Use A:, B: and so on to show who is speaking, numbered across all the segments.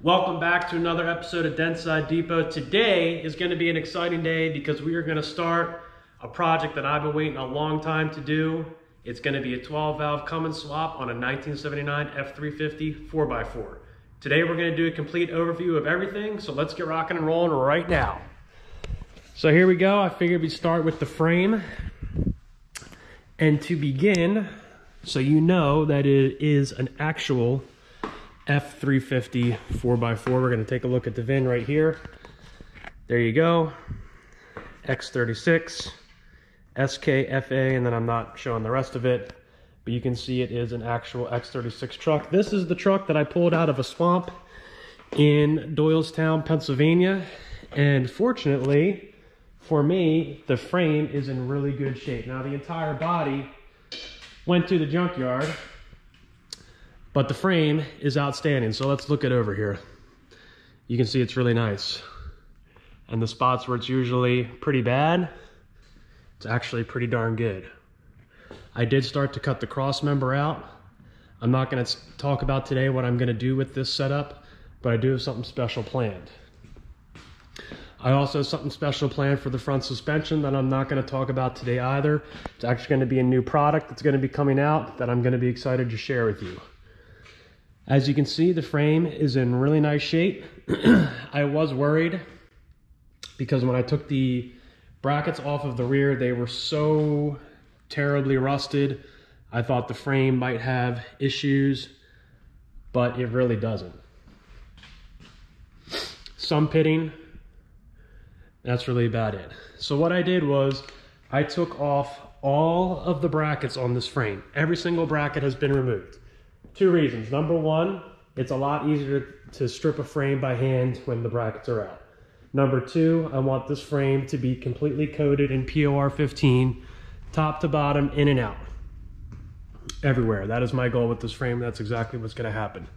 A: Welcome back to another episode of Dentside Depot. Today is going to be an exciting day because we are going to start a project that I've been waiting a long time to do. It's going to be a 12-valve Cummins swap on a 1979 F350 4x4. Today we're going to do a complete overview of everything, so let's get rocking and rolling right now. So here we go. I figured we'd start with the frame. And to begin, so you know that it is an actual F350 4x4. We're going to take a look at the VIN right here. There you go. X36, SKFA, and then I'm not showing the rest of it, but you can see it is an actual X36 truck. This is the truck that I pulled out of a swamp in Doylestown, Pennsylvania. And fortunately for me, the frame is in really good shape. Now the entire body went to the junkyard, but the frame is outstanding. So let's look it over here. You can see it's really nice. And the spots where it's usually pretty bad, it's actually pretty darn good. I did start to cut the cross member out. I'm not gonna talk about today what I'm gonna do with this setup, but I do have something special planned. I also have something special planned for the front suspension that I'm not going to talk about today either. It's actually going to be a new product that's going to be coming out that I'm going to be excited to share with you. As you can see, the frame is in really nice shape. I was worried because when I took the brackets off of the rear, they were so terribly rusted. I thought the frame might have issues, but it really doesn't. Some pitting. That's really about it. So what I did was I took off all of the brackets on this frame. Every single bracket has been removed. Two reasons. Number one, it's a lot easier to strip a frame by hand when the brackets are out. Number two, I want this frame to be completely coated in POR 15, top to bottom, in and out. Everywhere. That is my goal with this frame. That's exactly what's going to happen.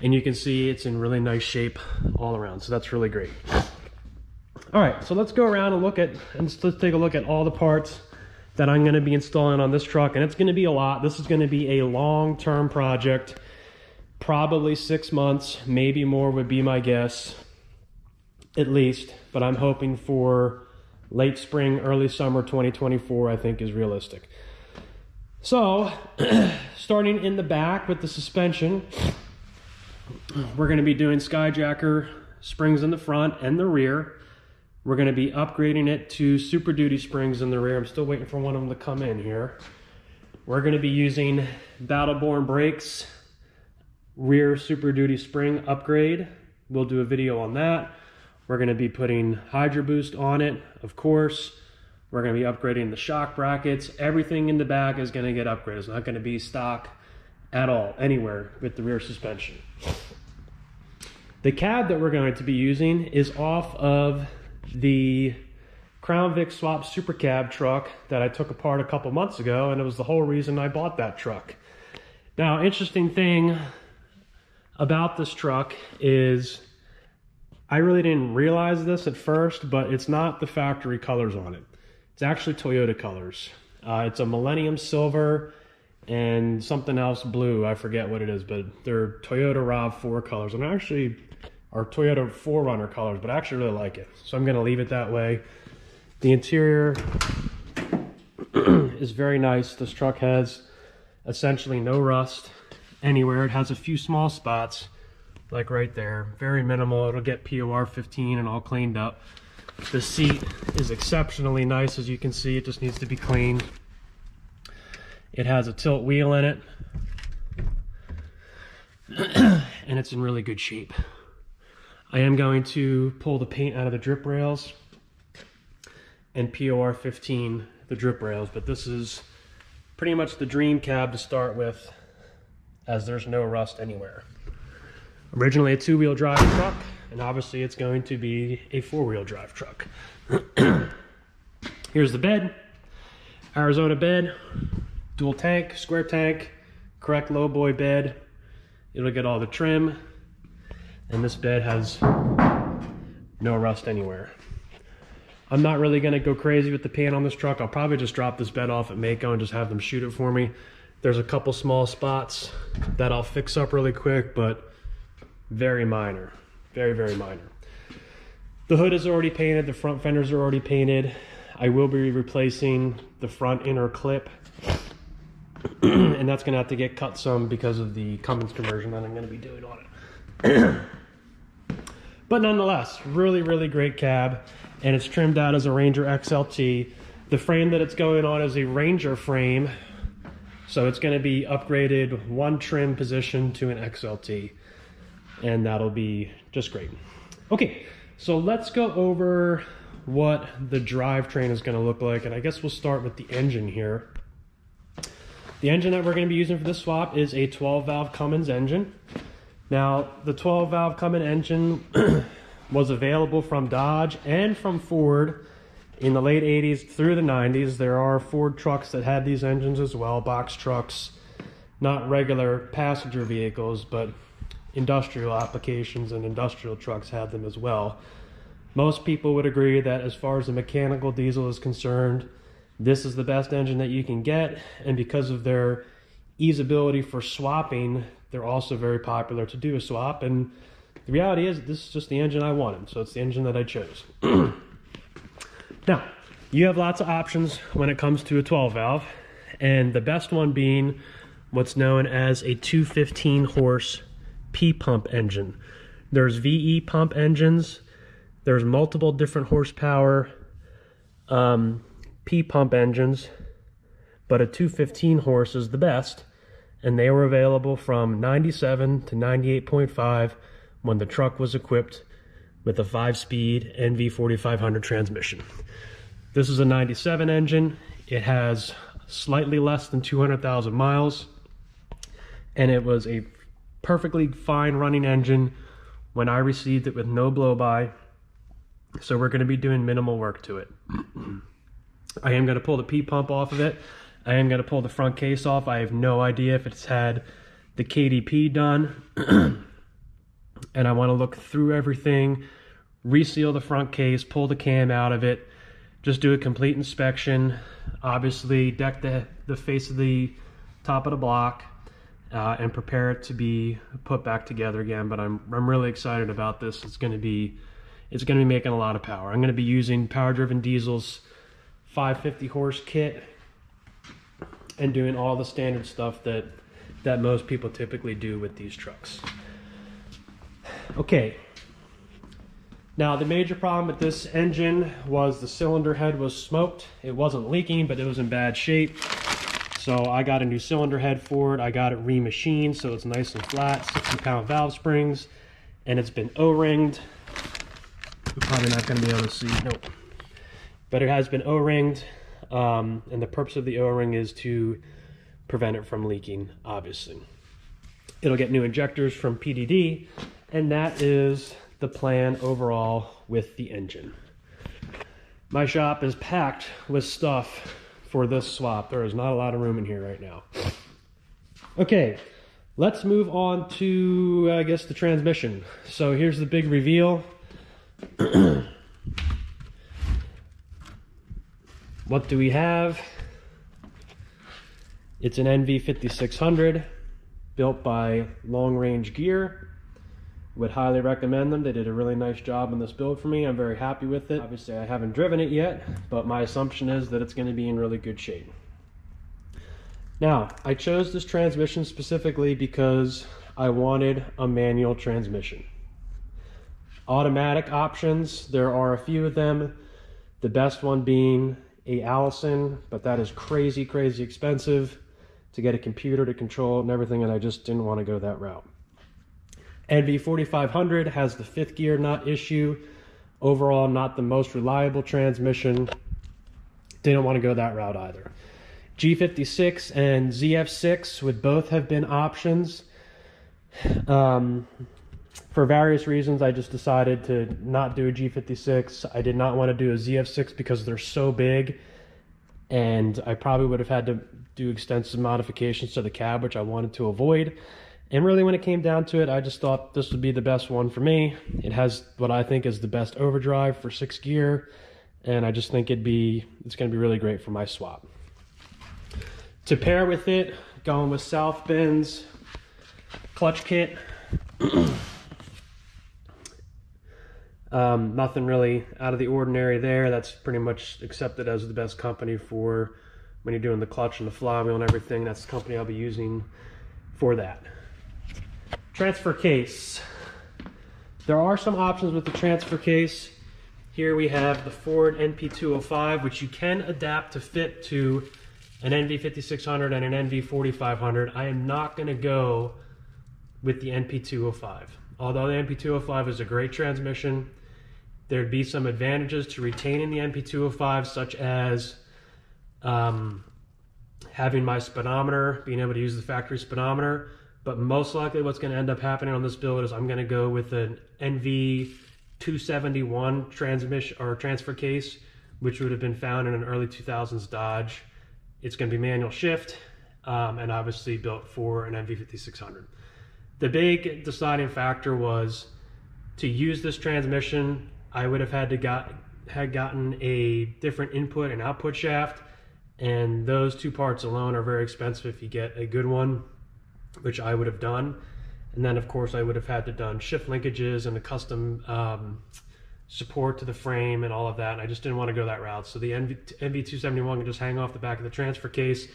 A: And you can see it's in really nice shape all around. So that's really great. All right, so let's go around and let's take a look at all the parts that I'm going to be installing on this truck, and it's going to be a lot. This is going to be a long-term project, probably 6 months, maybe more would be my guess, at least, but I'm hoping for late spring, early summer 2024, I think is realistic. So, starting in the back with the suspension, we're going to be doing Skyjacker springs in the front and the rear. We're going to be upgrading it to Super Duty springs in the rear. I'm still waiting for one of them to come in here. We're going to be using Battle-Born brakes, rear Super Duty spring upgrade. We'll do a video on that. We're going to be putting Hydro Boost on it, of course. We're going to be upgrading the shock brackets. Everything in the back is going to get upgraded. It's not going to be stock at all, anywhere with the rear suspension. The cab that we're going to be using is off of the Crown Vic Swap Supercab truck that I took apart a couple months ago, and it was the whole reason I bought that truck. Now, interesting thing about this truck is I really didn't realize this at first, but it's not the factory colors on it. It's actually Toyota colors. It's a Millennium Silver and something else blue. I forget what it is, but they're Toyota RAV4 colors. And actually, or Toyota 4Runner colors, but I actually really like it. So I'm gonna leave it that way. The interior is very nice. This truck has essentially no rust anywhere. It has a few small spots, like right there. Very minimal. It'll get POR 15 and all cleaned up. The seat is exceptionally nice, as you can see. It just needs to be cleaned. It has a tilt wheel in it. And it's in really good shape. I am going to pull the paint out of the drip rails and POR 15 the drip rails, but this is pretty much the dream cab to start with, as there's no rust anywhere. Originally a two-wheel drive truck, and obviously it's going to be a four-wheel drive truck. Here's the bed. Arizona bed, dual tank, square tank, correct low boy bed. It'll get all the trim. And this bed has no rust anywhere. I'm not really going to go crazy with the paint on this truck. I'll probably just drop this bed off at Mako and just have them shoot it for me. There's a couple small spots that I'll fix up really quick, but very minor, very, very minor. The hood is already painted, the front fenders are already painted. I will be replacing the front inner clip, and that's gonna have to get cut some because of the Cummins conversion that I'm gonna be doing on it. But nonetheless, really, really great cab, and it's trimmed out as a Ranger XLT. The frame that it's going on is a Ranger frame, so it's gonna be upgraded one trim position to an XLT, and that'll be just great. Okay, so let's go over what the drivetrain is gonna look like, and I guess we'll start with the engine here. The engine that we're gonna be using for this swap is a 12-valve Cummins engine. Now, the 12-valve Cummins engine was available from Dodge and from Ford in the late 80s through the 90s. There are Ford trucks that had these engines as well, box trucks, not regular passenger vehicles, but industrial applications and industrial trucks had them as well. Most people would agree that as far as the mechanical diesel is concerned, this is the best engine that you can get, and because of their easeability for swapping, they're also very popular to do a swap. And the reality is, this is just the engine I wanted, so it's the engine that I chose. Now, you have lots of options when it comes to a 12-valve, and the best one being what's known as a 215 horse P-pump engine. There's VE pump engines, there's multiple different horsepower P-pump engines, but a 215 horse is the best, and they were available from 97 to 98.5 when the truck was equipped with a 5-speed NV4500 transmission. This is a 97 engine. It has slightly less than 200,000 miles, and it was a perfectly fine running engine when I received it with no blow-by, so we're going to be doing minimal work to it. I am going to pull the P-pump off of it. I am going to pull the front case off. I have no idea if it's had the KDP done. And I want to look through everything, reseal the front case, pull the cam out of it, just do a complete inspection, obviously deck the face of the top of the block, and prepare it to be put back together again. But I'm really excited about this. It's going to be making a lot of power. I'm going to be using Power Driven Diesel's 550 horse kit and doing all the standard stuff that most people typically do with these trucks. Okay, now the major problem with this engine was the cylinder head was smoked. It wasn't leaking, but it was in bad shape. So I got a new cylinder head for it. I got it remachined so it's nice and flat, 60-pound valve springs, and it's been O-ringed. You're probably not going to be able to see, nope. But it has been O-ringed, and the purpose of the O-ring is to prevent it from leaking, obviously. It'll get new injectors from PDD, and that is the plan overall with the engine. My shop is packed with stuff for this swap. There is not a lot of room in here right now. Okay, let's move on to, I guess, the transmission. So here's the big reveal. What do we have? It's an NV5600 built by Long Range Gear. Would highly recommend them. They did a really nice job on this build for me. I'm very happy with it. Obviously I haven't driven it yet, but my assumption is that it's going to be in really good shape. Now, I chose this transmission specifically because I wanted a manual transmission. Automatic options, there are a few of them. The best one being a Allison, but that is crazy, crazy expensive to get a computer to control and everything, and I just didn't want to go that route. NV4500 has the 5th gear nut issue. Overall, not the most reliable transmission. Didn't want to go that route either. G56 and ZF6 would both have been options. For various reasons, I just decided to not do a G56. I did not want to do a ZF6 because they're so big, and I probably would have had to do extensive modifications to the cab, which I wanted to avoid. And really, when it came down to it, I just thought this would be the best one for me. It has what I think is the best overdrive for 6th gear, and I just think it's going to be really great for my swap. To pair with it, going with Southbend's clutch kit. Nothing really out of the ordinary there. That's pretty much accepted as the best company for when you're doing the clutch and the flywheel and everything. That's the company I'll be using for that. Transfer case. There are some options with the transfer case. Here we have the Ford NP205, which you can adapt to fit to an NV5600 and an NV4500. I am not going to go with the NP205. Although the NP205 is a great transmission, there'd be some advantages to retaining the NP205, such as having my speedometer, being able to use the factory speedometer. But most likely what's going to end up happening on this build is I'm going to go with an NV271 transmission or transfer case, which would have been found in an early 2000s Dodge. It's going to be manual shift, and obviously built for an NV5600. The big deciding factor was to use this transmission, I would have had to gotten a different input and output shaft, and those two parts alone are very expensive if you get a good one, which I would have done. And then of course I would have had to done shift linkages and a custom support to the frame and all of that, and I just didn't want to go that route. So the NV271 can just hang off the back of the transfer case.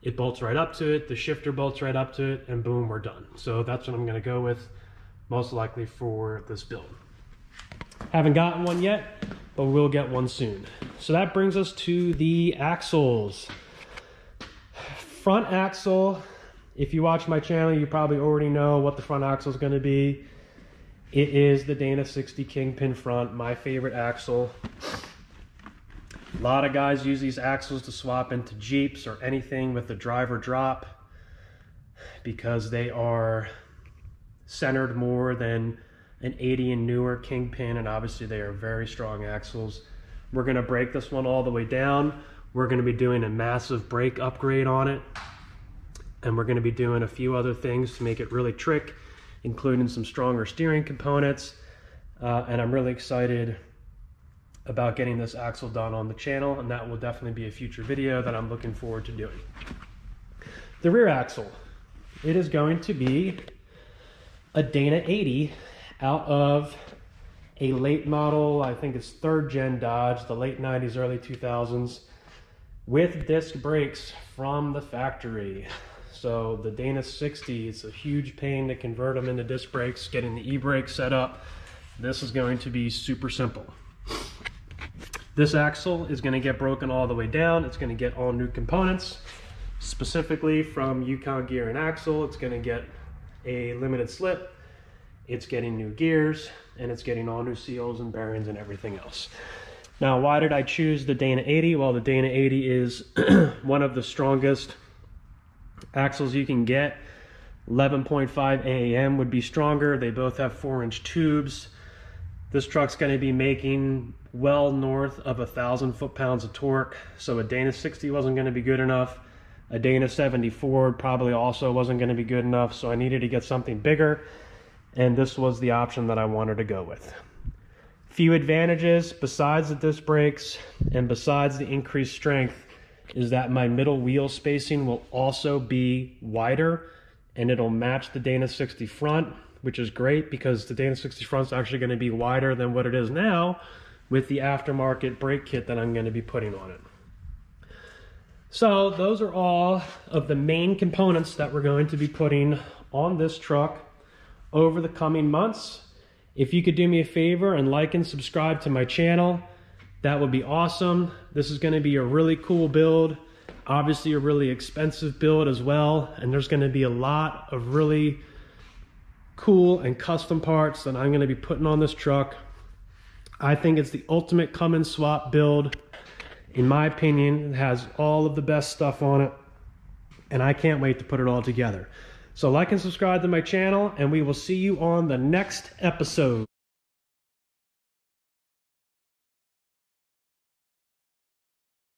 A: It bolts right up to it, the shifter bolts right up to it, and boom, we're done. So that's what I'm going to go with, most likely for this build. Haven't gotten one yet, but we'll get one soon. So that brings us to the axles. Front axle, if you watch my channel, you probably already know what the front axle is going to be. It is the Dana 60 Kingpin front, my favorite axle. A lot of guys use these axles to swap into Jeeps or anything with the driver drop because they are centered more than an 80 and newer Kingpin, and obviously they are very strong axles. We're going to break this one all the way down. We're going to be doing a massive brake upgrade on it, and we're going to be doing a few other things to make it really trick, including some stronger steering components, and I'm really excited about getting this axle done on the channel, and that will definitely be a future video that I'm looking forward to doing. The rear axle, it is going to be a Dana 80 out of a late model, I think it's 3rd gen Dodge, the late 90s, early 2000s, with disc brakes from the factory. So the Dana 60, it's a huge pain to convert them into disc brakes, getting the e-brake set up. This is going to be super simple. This axle is going to get broken all the way down. It's going to get all new components, specifically from Yukon Gear and Axle. It's going to get a limited slip. It's getting new gears, and it's getting all new seals and bearings and everything else. Now, why did I choose the Dana 80? Well, the Dana 80 is one of the strongest axles you can get. 11.5 AAM would be stronger. They both have 4-inch tubes. This truck's going to be making well north of 1,000 foot-pounds of torque, so a Dana 60 wasn't going to be good enough. A Dana 70 Ford probably also wasn't going to be good enough, so I needed to get something bigger, and this was the option that I wanted to go with. Few advantages besides the disc brakes and besides the increased strength is that my middle wheel spacing will also be wider, and it'll match the Dana 60 front, which is great because the Dana 60 front is actually going to be wider than what it is now with the aftermarket brake kit that I'm going to be putting on it. So those are all of the main components that we're going to be putting on this truck over the coming months. If you could do me a favor and like and subscribe to my channel, that would be awesome. This is going to be a really cool build, obviously a really expensive build as well, and there's going to be a lot of really cool and custom parts that I'm going to be putting on this truck. I think it's the ultimate Cummins swap build. In my opinion, it has all of the best stuff on it, and I can't wait to put it all together. So like and subscribe to my channel, and we will see you on the next episode.